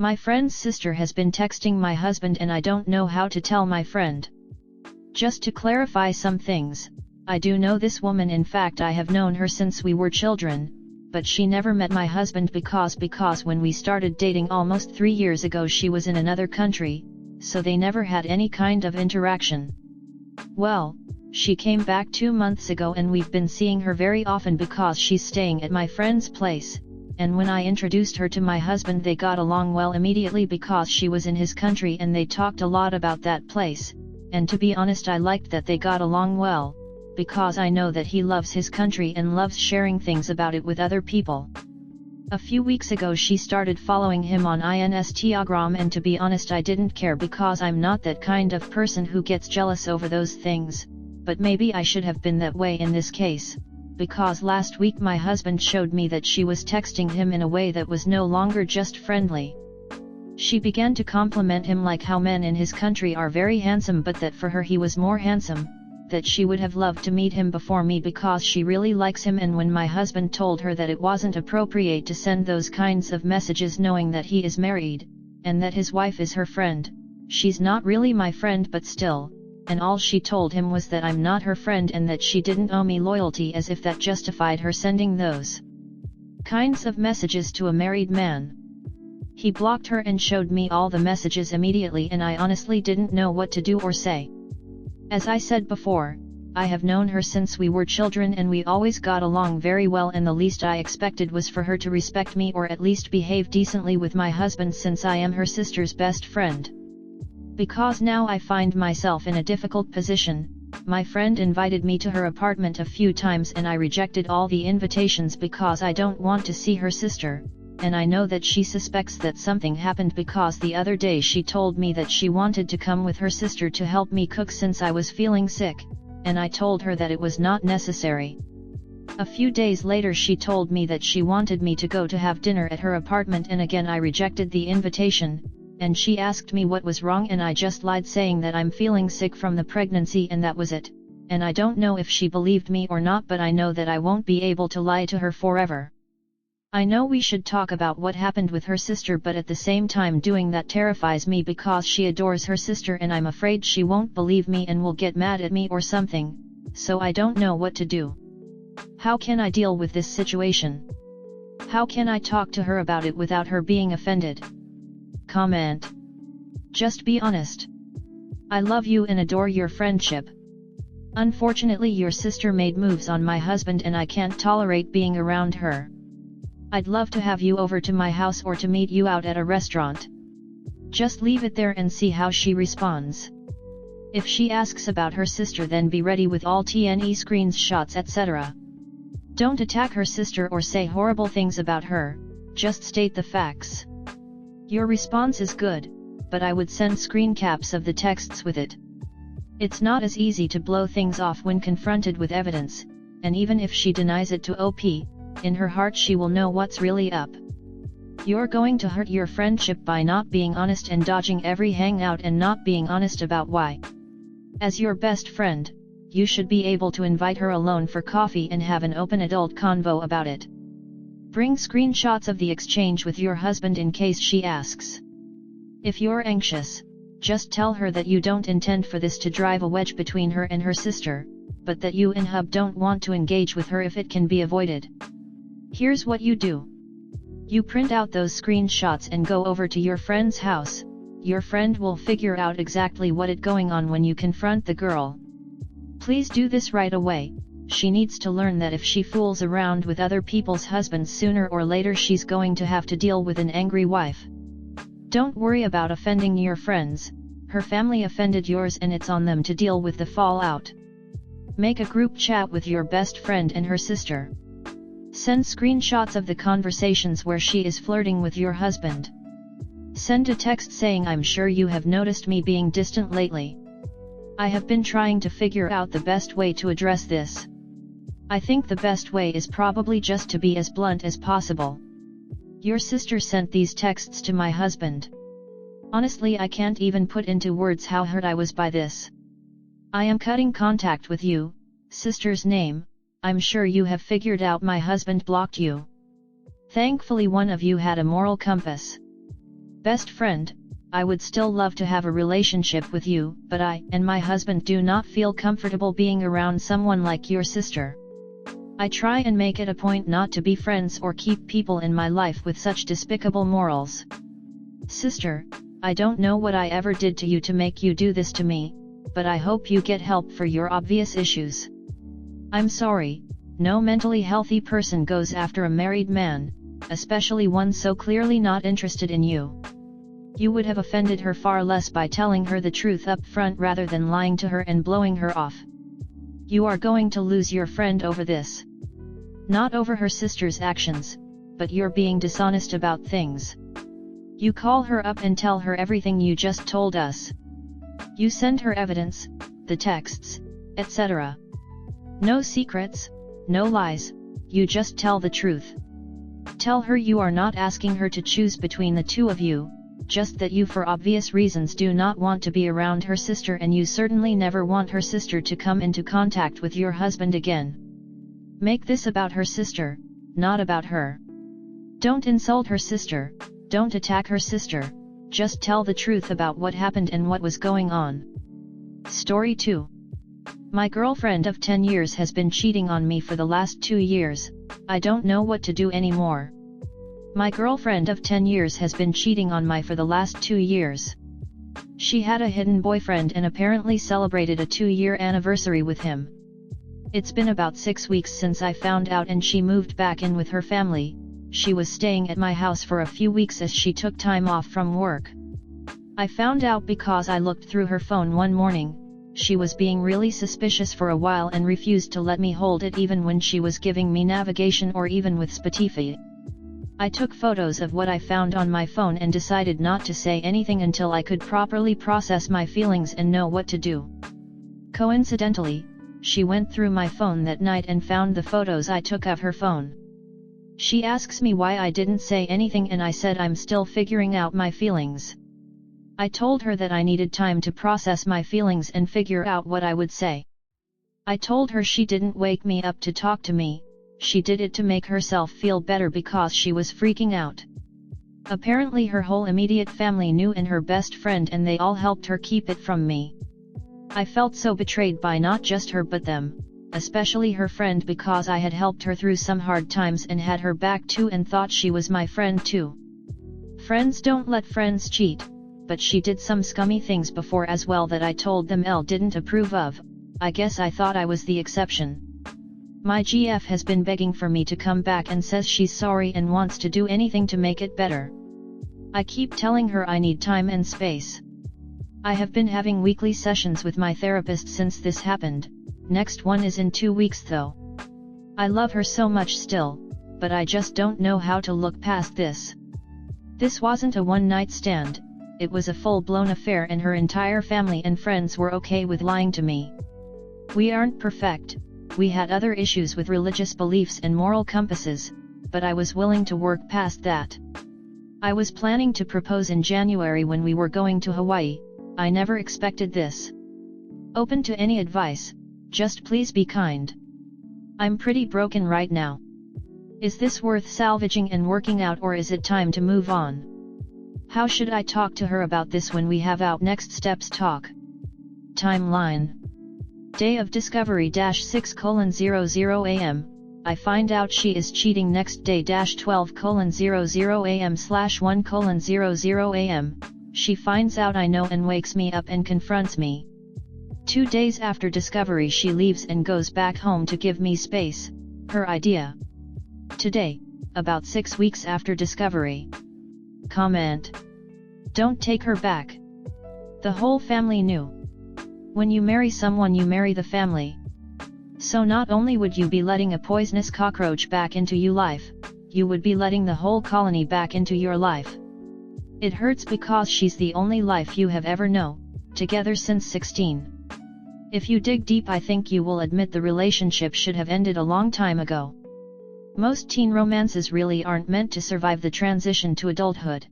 My friend's sister has been texting my husband and I don't know how to tell my friend. Just to clarify some things, I do know this woman, in fact I have known her since we were children, but she never met my husband because when we started dating almost 3 years ago she was in another country, so they never had any kind of interaction. Well, she came back 2 months ago and we've been seeing her very often because she's staying at my friend's place, and when I introduced her to my husband they got along well immediately because she was in his country and they talked a lot about that place, and to be honest I liked that they got along well, because I know that he loves his country and loves sharing things about it with other people. A few weeks ago she started following him on Instagram, and to be honest I didn't care because I'm not that kind of person who gets jealous over those things, but maybe I should have been that way in this case, because last week my husband showed me that she was texting him in a way that was no longer just friendly. She began to compliment him like how men in his country are very handsome, but that for her he was more handsome, that she would have loved to meet him before me because she really likes him. And when my husband told her that it wasn't appropriate to send those kinds of messages knowing that he is married, and that his wife is her friend, she's not really my friend but still, and all she told him was that I'm not her friend and that she didn't owe me loyalty, as if that justified her sending those kinds of messages to a married man. He blocked her and showed me all the messages immediately, and I honestly didn't know what to do or say. As I said before, I have known her since we were children and we always got along very well, and the least I expected was for her to respect me or at least behave decently with my husband, since I am her sister's best friend. Because now I find myself in a difficult position. My friend invited me to her apartment a few times and I rejected all the invitations because I don't want to see her sister, and I know that she suspects that something happened because the other day she told me that she wanted to come with her sister to help me cook since I was feeling sick, and I told her that it was not necessary. A few days later she told me that she wanted me to go to have dinner at her apartment, and again I rejected the invitation, and she asked me what was wrong and I just lied saying that I'm feeling sick from the pregnancy, and that was it. And I don't know if she believed me or not, but I know that I won't be able to lie to her forever. I know we should talk about what happened with her sister, but at the same time doing that terrifies me because she adores her sister and I'm afraid she won't believe me and will get mad at me or something, so I don't know what to do. How can I deal with this situation? How can I talk to her about it without her being offended? Comment. Just be honest. I love you and adore your friendship. Unfortunately your sister made moves on my husband and I can't tolerate being around her. I'd love to have you over to my house or to meet you out at a restaurant. Just leave it there and see how she responds. If she asks about her sister, then be ready with all TNE screenshots etc. Don't attack her sister or say horrible things about her, just state the facts. Your response is good, but I would send screen caps of the texts with it. It's not as easy to blow things off when confronted with evidence, and even if she denies it to OP, in her heart she will know what's really up. You're going to hurt your friendship by not being honest and dodging every hangout and not being honest about why. As your best friend, you should be able to invite her alone for coffee and have an open adult convo about it. Bring screenshots of the exchange with your husband in case she asks. If you're anxious, just tell her that you don't intend for this to drive a wedge between her and her sister, but that you and Hub don't want to engage with her if it can be avoided. Here's what you do. You print out those screenshots and go over to your friend's house. Your friend will figure out exactly what is going on when you confront the girl. Please do this right away. She needs to learn that if she fools around with other people's husbands, sooner or later she's going to have to deal with an angry wife. Don't worry about offending your friends. Her family offended yours and it's on them to deal with the fallout. Make a group chat with your best friend and her sister. Send screenshots of the conversations where she is flirting with your husband. Send a text saying, "I'm sure you have noticed me being distant lately. I have been trying to figure out the best way to address this. I think the best way is probably just to be as blunt as possible. Your sister sent these texts to my husband. Honestly, I can't even put into words how hurt I was by this. I am cutting contact with you, sister's name. I'm sure you have figured out my husband blocked you. Thankfully one of you had a moral compass. Best friend, I would still love to have a relationship with you, but I and my husband do not feel comfortable being around someone like your sister. I try and make it a point not to be friends or keep people in my life with such despicable morals. Sister, I don't know what I ever did to you to make you do this to me, but I hope you get help for your obvious issues. I'm sorry, no mentally healthy person goes after a married man, especially one so clearly not interested in you. You would have offended her far less by telling her the truth up front rather than lying to her and blowing her off. You are going to lose your friend over this. Not over her sister's actions, but you're being dishonest about things. You call her up and tell her everything you just told us. You send her evidence, the texts, etc. No secrets, no lies, you just tell the truth. Tell her you are not asking her to choose between the two of you, just that you for obvious reasons do not want to be around her sister and you certainly never want her sister to come into contact with your husband again. Make this about her sister, not about her. Don't insult her sister, don't attack her sister, just tell the truth about what happened and what was going on. Story 2. My girlfriend of 10 years has been cheating on me for the last 2 years, I don't know what to do anymore. My girlfriend of 10 years has been cheating on me for the last 2 years. She had a hidden boyfriend and apparently celebrated a 2-year anniversary with him. It's been about 6 weeks since I found out and she moved back in with her family. She was staying at my house for a few weeks as she took time off from work. I found out because I looked through her phone one morning. She was being really suspicious for a while and refused to let me hold it even when she was giving me navigation or even with Spotify. I took photos of what I found on my phone and decided not to say anything until I could properly process my feelings and know what to do. Coincidentally, she went through my phone that night and found the photos I took of her phone. She asks me why I didn't say anything and I said I'm still figuring out my feelings. I told her that I needed time to process my feelings and figure out what I would say. I told her she didn't wake me up to talk to me, she did it to make herself feel better because she was freaking out. Apparently her whole immediate family knew and her best friend and they all helped her keep it from me. I felt so betrayed by not just her but them, especially her friend because I had helped her through some hard times and had her back too and thought she was my friend too. Friends don't let friends cheat, but she did some scummy things before as well that I told them Elle didn't approve of. I guess I thought I was the exception. My GF has been begging for me to come back and says she's sorry and wants to do anything to make it better. I keep telling her I need time and space. I have been having weekly sessions with my therapist since this happened, next one is in 2 weeks though. I love her so much still, but I just don't know how to look past this. This wasn't a one-night stand, it was a full-blown affair and her entire family and friends were okay with lying to me. We aren't perfect, we had other issues with religious beliefs and moral compasses, but I was willing to work past that. I was planning to propose in January when we were going to Hawaii. I never expected this. Open to any advice, just please be kind. I'm pretty broken right now. Is this worth salvaging and working out or is it time to move on? How should I talk to her about this when we have our next steps talk? Timeline. Day of discovery 6:00 am. I find out she is cheating next day 12:00 am /1:00 am. She finds out I know and wakes me up and confronts me. 2 days after discovery she leaves and goes back home to give me space, her idea. Today, about 6 weeks after discovery. Comment. Don't take her back. The whole family knew. When you marry someone you marry the family. So not only would you be letting a poisonous cockroach back into your life, you would be letting the whole colony back into your life. It hurts because she's the only life you have ever known, together since 16. If you dig deep I think you will admit the relationship should have ended a long time ago. Most teen romances really aren't meant to survive the transition to adulthood.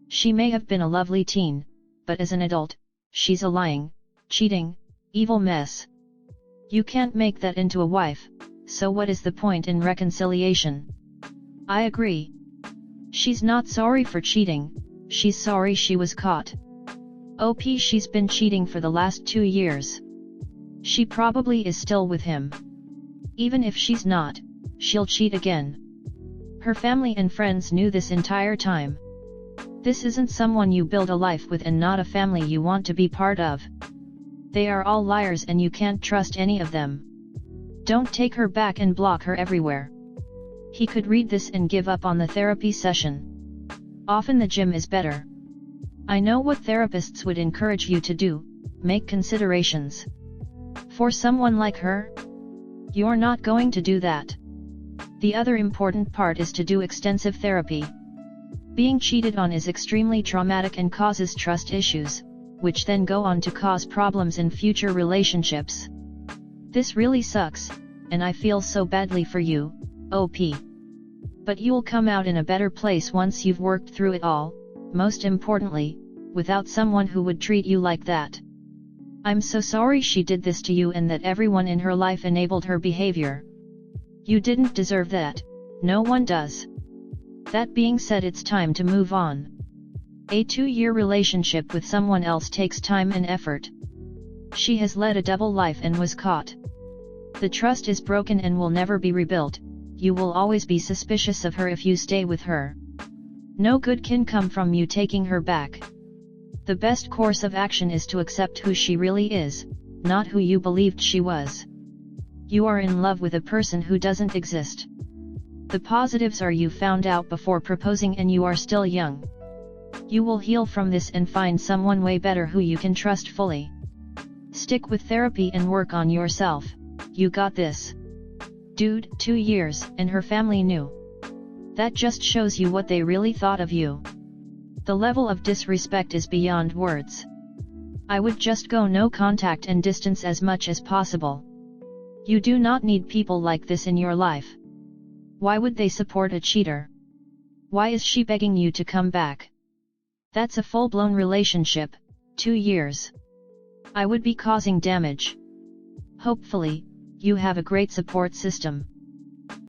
She may have been a lovely teen, but as an adult, she's a lying, cheating, evil mess. You can't make that into a wife, so what is the point in reconciliation? I agree. She's not sorry for cheating, she's sorry she was caught. OP, she's been cheating for the last 2 years. She probably is still with him. Even if she's not, she'll cheat again. Her family and friends knew this entire time. This isn't someone you build a life with and not a family you want to be part of. They are all liars and you can't trust any of them. Don't take her back and block her everywhere. He could read this and give up on the therapy session. Often the gym is better. I know what therapists would encourage you to do, make considerations. For someone like her, you're not going to do that. The other important part is to do extensive therapy. Being cheated on is extremely traumatic and causes trust issues, which then go on to cause problems in future relationships. This really sucks, and I feel so badly for you, OP. But you'll come out in a better place once you've worked through it all, most importantly, without someone who would treat you like that. I'm so sorry she did this to you and that everyone in her life enabled her behavior. You didn't deserve that, no one does. That being said, it's time to move on. A 2-year relationship with someone else takes time and effort. She has led a double life and was caught. The trust is broken and will never be rebuilt. You will always be suspicious of her if you stay with her. No good can come from you taking her back. The best course of action is to accept who she really is, not who you believed she was. You are in love with a person who doesn't exist. The positives are you found out before proposing and you are still young. You will heal from this and find someone way better who you can trust fully. Stick with therapy and work on yourself. You got this. Dude, 2 years, and her family knew. That just shows you what they really thought of you. The level of disrespect is beyond words. I would just go no contact and distance as much as possible. You do not need people like this in your life. Why would they support a cheater? Why is she begging you to come back? That's a full-blown relationship, 2 years. I would be causing damage. Hopefully, you have a great support system.